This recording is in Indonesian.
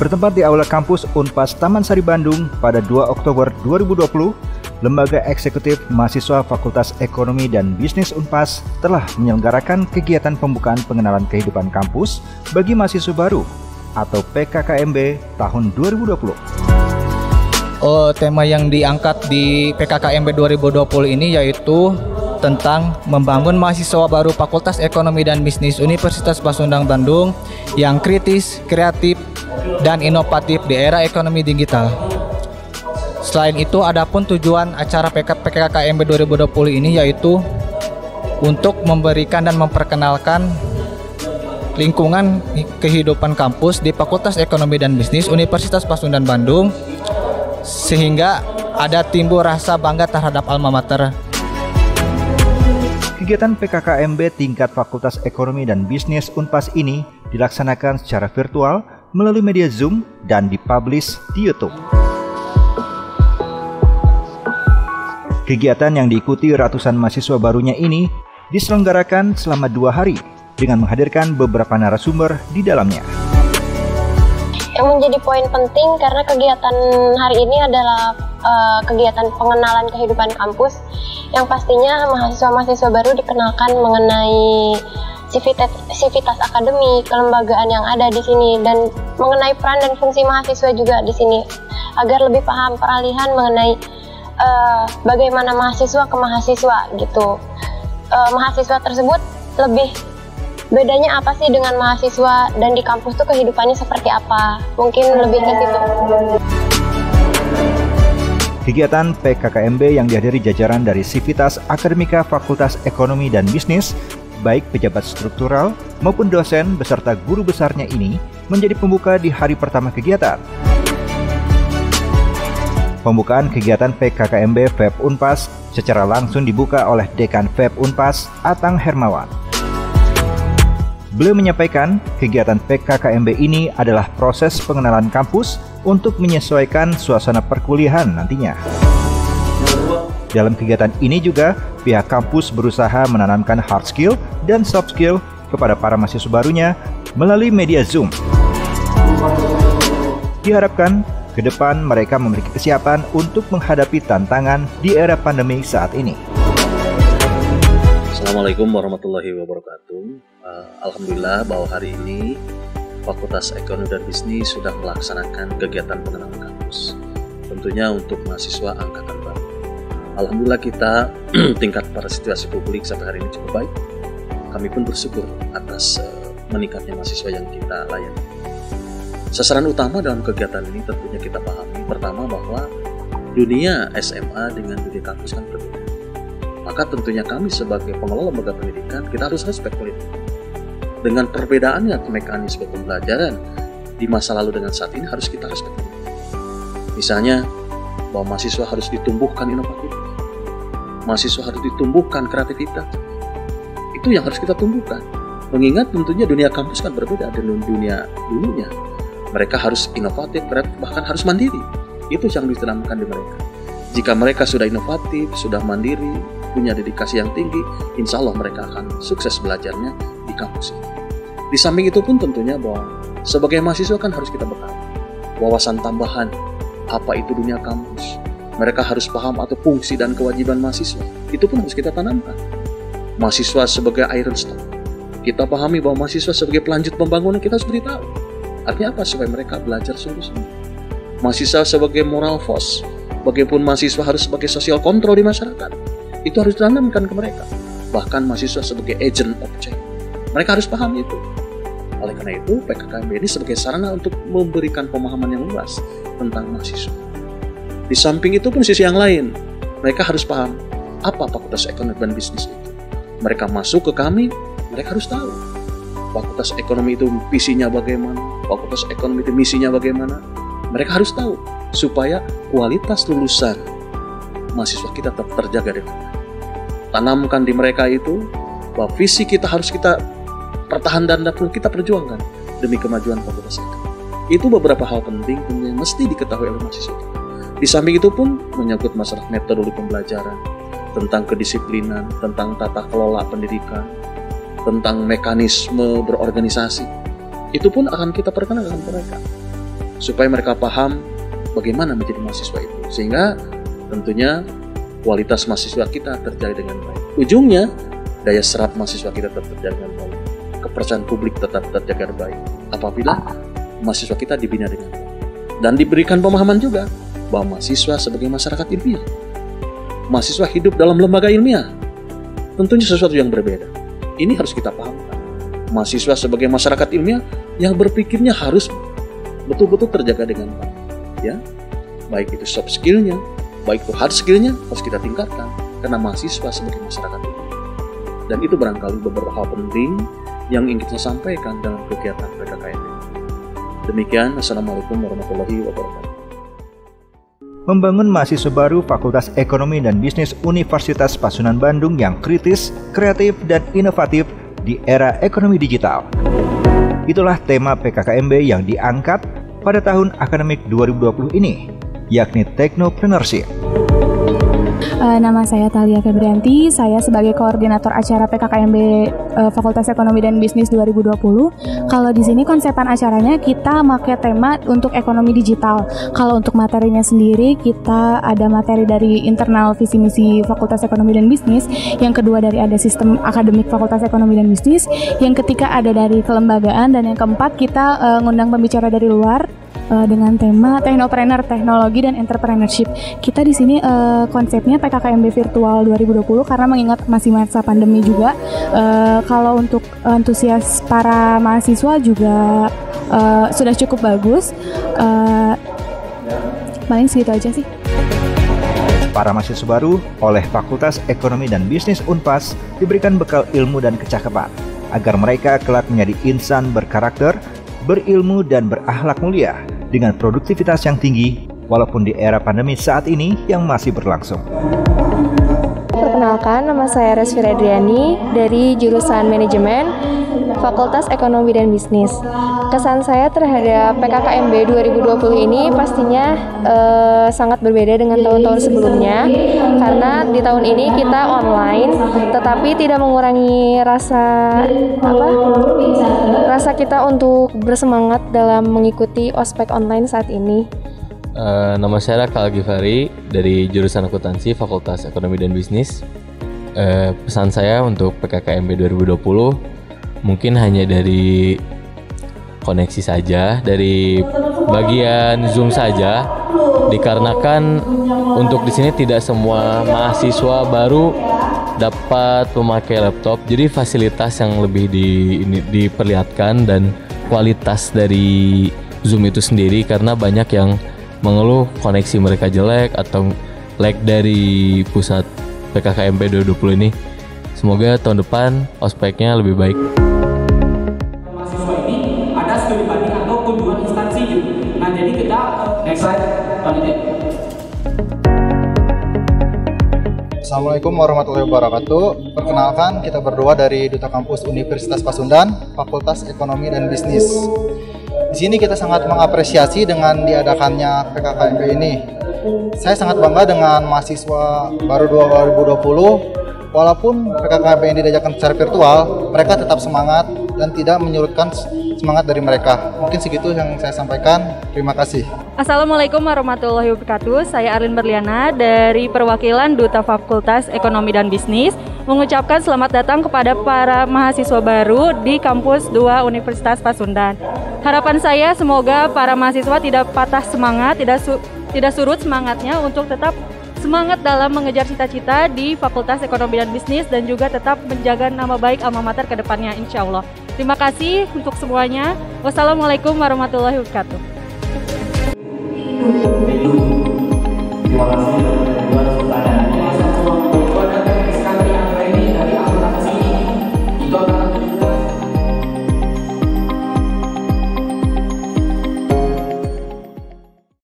Bertempat di Aula Kampus Unpas Taman Sari Bandung pada 2 Oktober 2020, Lembaga Eksekutif Mahasiswa Fakultas Ekonomi dan Bisnis Unpas telah menyelenggarakan kegiatan pembukaan pengenalan kehidupan kampus bagi mahasiswa baru atau PKKMB tahun 2020. Tema yang diangkat di PKKMB 2020 ini yaitu tentang membangun mahasiswa baru Fakultas Ekonomi dan Bisnis Universitas Pasundan Bandung yang kritis, kreatif, dan inovatif di era ekonomi digital. Selain itu, adapun tujuan acara PKKMB 2020 ini yaitu untuk memberikan dan memperkenalkan lingkungan kehidupan kampus di Fakultas Ekonomi dan Bisnis Universitas Pasundan Bandung, sehingga ada timbul rasa bangga terhadap alma mater. Kegiatan PKKMB tingkat Fakultas Ekonomi dan Bisnis Unpas ini dilaksanakan secara virtual melalui media Zoom dan dipublish di YouTube. Kegiatan yang diikuti ratusan mahasiswa barunya ini diselenggarakan selama 2 hari dengan menghadirkan beberapa narasumber di dalamnya. Yang menjadi poin penting karena kegiatan hari ini adalah kegiatan pengenalan kehidupan kampus yang pastinya mahasiswa-mahasiswa baru dikenalkan mengenai sivitas akademik, kelembagaan yang ada di sini, dan mengenai peran dan fungsi mahasiswa juga di sini agar lebih paham peralihan mengenai bagaimana mahasiswa ke mahasiswa gitu. Mahasiswa tersebut lebih bedanya apa sih dengan mahasiswa dan di kampus tuh kehidupannya seperti apa? Mungkin lebih ke situ. Kegiatan PKKMB yang dihadiri jajaran dari Sivitas Akademika Fakultas Ekonomi dan Bisnis, baik pejabat struktural maupun dosen beserta guru besarnya ini menjadi pembuka di hari pertama kegiatan. Pembukaan kegiatan PKKMB FEB Unpas secara langsung dibuka oleh Dekan FEB Unpas, Atang Hermawan. Beliau menyampaikan kegiatan PKKMB ini adalah proses pengenalan kampus untuk menyesuaikan suasana perkuliahan nantinya. Dalam kegiatan ini juga, pihak kampus berusaha menanamkan hard skill dan soft skill kepada para mahasiswa barunya melalui media Zoom. Diharapkan ke depan mereka memiliki kesiapan untuk menghadapi tantangan di era pandemi saat ini. Assalamualaikum warahmatullahi wabarakatuh. Alhamdulillah bahwa hari ini Fakultas Ekonomi dan Bisnis sudah melaksanakan kegiatan pengenalan kampus, tentunya untuk mahasiswa angkatan baru. Alhamdulillah kita tingkat partisipasi publik sampai hari ini cukup baik. Kami pun bersyukur atas meningkatnya mahasiswa yang kita layani. Sasaran utama dalam kegiatan ini tentunya kita pahami pertama bahwa dunia SMA dengan dunia kampus kan berbeda. Maka tentunya kami sebagai pengelola lembaga pendidikan kita harus respect politik. Dengan perbedaannya mekanisme pembelajaran di masa lalu dengan saat ini harus kita respect politik. Misalnya bahwa mahasiswa harus ditumbuhkan inovatif, mahasiswa harus ditumbuhkan kreativitas. Itu yang harus kita tumbuhkan. Mengingat tentunya dunia kampus kan berbeda dengan dunia dulunya. Mereka harus inovatif, kreatif, bahkan harus mandiri. Itu yang ditanamkan di mereka. Jika mereka sudah inovatif, sudah mandiri, punya dedikasi yang tinggi, insya Allah mereka akan sukses belajarnya di kampus ini. Di samping itu pun tentunya bahwa sebagai mahasiswa kan harus kita bekal wawasan tambahan apa itu dunia kampus. Mereka harus paham atau fungsi dan kewajiban mahasiswa. Itu pun harus kita tanamkan. Mahasiswa sebagai iron stock. Kita pahami bahwa mahasiswa sebagai pelanjut pembangunan kita harus beritahu. Artinya apa? Supaya mereka belajar sungguh-sungguh. Mahasiswa sebagai moral force. Bagaimana mahasiswa harus sebagai social control di masyarakat. Itu harus ditanamkan ke mereka. Bahkan mahasiswa sebagai agent of change. Mereka harus paham itu. Oleh karena itu, PKKMB ini sebagai sarana untuk memberikan pemahaman yang luas tentang mahasiswa. Di samping itu pun sisi yang lain, mereka harus paham apa Fakultas Ekonomi dan Bisnis itu. Mereka masuk ke kami, mereka harus tahu Fakultas Ekonomi itu visinya bagaimana, Fakultas Ekonomi itu misinya bagaimana. Mereka harus tahu supaya kualitas lulusan mahasiswa kita tetap terjaga dengan baik. Tanamkan di mereka itu bahwa visi kita harus kita pertahankan dan kita perjuangkan demi kemajuan fakultas itu. Itu beberapa hal penting yang mesti diketahui oleh mahasiswa. Di samping itu pun menyangkut masalah metodologi pembelajaran, tentang kedisiplinan, tentang tata kelola pendidikan, tentang mekanisme berorganisasi. Itu pun akan kita perkenalkan ke mereka. supaya mereka paham bagaimana menjadi mahasiswa itu, sehingga tentunya kualitas mahasiswa kita terjaga dengan baik. Ujungnya daya serap mahasiswa kita tetap terjaga dengan baik, kepercayaan publik tetap terjaga dengan baik apabila mahasiswa kita dibina dengan baik dan diberikan pemahaman juga bahwa mahasiswa sebagai masyarakat ilmiah, mahasiswa hidup dalam lembaga ilmiah, tentunya sesuatu yang berbeda. Ini harus kita pahamkan. Mahasiswa sebagai masyarakat ilmiah yang berpikirnya harus betul-betul terjaga dengan baik, ya, baik itu soft skillnya, baik itu hard skillnya harus kita tingkatkan karena mahasiswa sebagai masyarakat ilmiah. Dan itu barangkali beberapa hal penting yang ingin kita sampaikan dalam kegiatan PKKMB. Demikian, Assalamualaikum warahmatullahi wabarakatuh. Membangun mahasiswa baru Fakultas Ekonomi dan Bisnis Universitas Pasundan Bandung yang kritis, kreatif, dan inovatif di era ekonomi digital. Itulah tema PKKMB yang diangkat pada tahun akademik 2020 ini, yakni Technopreneurship. Nama saya Thalia Febrianti, saya sebagai koordinator acara PKKMB Fakultas Ekonomi dan Bisnis 2020. Kalau di sini konsepan acaranya kita pakai tema untuk ekonomi digital. Kalau untuk materinya sendiri kita ada materi dari internal visi misi Fakultas Ekonomi dan Bisnis, yang kedua dari ada sistem akademik Fakultas Ekonomi dan Bisnis, yang ketiga ada dari kelembagaan, dan yang keempat kita ngundang pembicara dari luar dengan tema Technopreneur, Teknologi dan Entrepreneurship. Kita di sini konsepnya PKKMB Virtual 2020 karena mengingat masih masa pandemi juga. Kalau untuk antusias para mahasiswa juga sudah cukup bagus. Paling segitu aja sih. Para mahasiswa baru oleh Fakultas Ekonomi dan Bisnis Unpas diberikan bekal ilmu dan kecakapan agar mereka kelak menjadi insan berkarakter, berilmu dan berakhlak mulia dengan produktivitas yang tinggi walaupun di era pandemi saat ini yang masih berlangsung. Perkenalkan, nama saya Resvi Adriani dari jurusan Manajemen Fakultas Ekonomi dan Bisnis. Kesan saya terhadap PKKMB 2020 ini pastinya sangat berbeda dengan tahun-tahun sebelumnya, karena di tahun ini kita online tetapi tidak mengurangi rasa kita untuk bersemangat dalam mengikuti ospek online saat ini. Nama saya Raka Al-Ghifari dari jurusan akuntansi Fakultas Ekonomi dan Bisnis. Pesan saya untuk PKKMB 2020 mungkin hanya dari koneksi saja, dari bagian Zoom saja, dikarenakan untuk di sini tidak semua mahasiswa baru dapat memakai laptop, jadi fasilitas yang lebih diperlihatkan dan kualitas dari Zoom itu sendiri, karena banyak yang mengeluh koneksi mereka jelek atau lag dari pusat PKKMB 2020 ini. Semoga tahun depan ospeknya lebih baik. Mahasiswa ini ada studi banding atau kunjungan instansi gitu. Nah, jadi kita next slide, Assalamualaikum warahmatullahi wabarakatuh. Perkenalkan, kita berdua dari Duta Kampus Universitas Pasundan, Fakultas Ekonomi dan Bisnis. Di sini kita sangat mengapresiasi dengan diadakannya PKKMB ini. Saya sangat bangga dengan mahasiswa baru 2020. Walaupun PKKMB ini diadakan secara virtual, mereka tetap semangat dan tidak menyurutkan semangat dari mereka. Mungkin segitu yang saya sampaikan. Terima kasih. Assalamualaikum warahmatullahi wabarakatuh. Saya Arlin Berliana dari perwakilan Duta Fakultas Ekonomi dan Bisnis mengucapkan selamat datang kepada para mahasiswa baru di Kampus 2 Universitas Pasundan. Harapan saya semoga para mahasiswa tidak patah semangat, tidak surut semangatnya untuk tetap semangat dalam mengejar cita-cita di Fakultas Ekonomi dan Bisnis dan juga tetap menjaga nama baik alma mater ke depannya, insya Allah. Terima kasih untuk semuanya. Wassalamualaikum warahmatullahi wabarakatuh.